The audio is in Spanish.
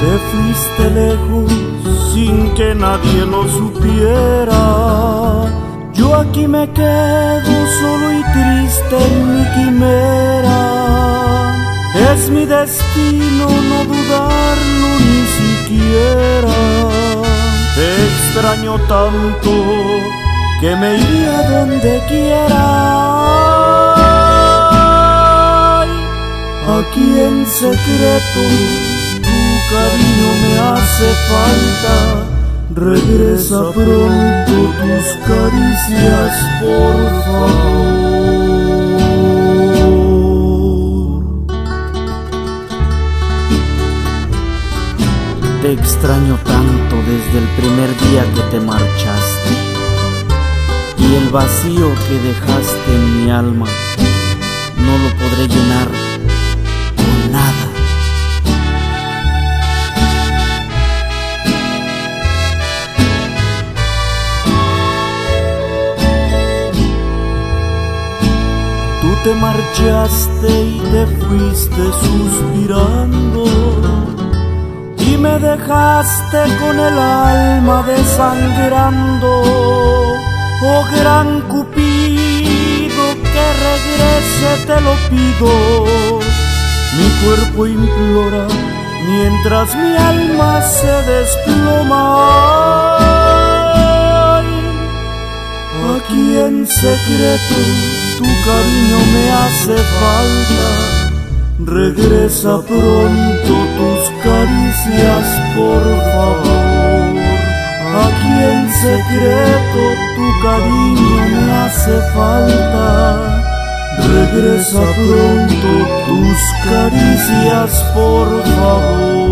Te fuiste lejos sin que nadie lo supiera. Yo aquí me quedo solo y triste en mi quimera. Es mi destino no dudarlo ni siquiera. Te extraño tanto que me iría donde quiera. Aquí en secreto cariño me hace falta, regresa pronto tus caricias, por favor. Te extraño tanto desde el primer día que te marchaste, y el vacío que dejaste en mi alma no lo podré llenar con nada. Te marchaste y te fuiste suspirando, y me dejaste con el alma desangrando. Oh gran Cupido, que regrese te lo pido. Mi cuerpo implora mientras mi alma se desploma. Aquí en secreto tu cariño me hace falta, regresa pronto tus caricias, por favor. Aquí en secreto tu cariño me hace falta, regresa pronto tus caricias, por favor.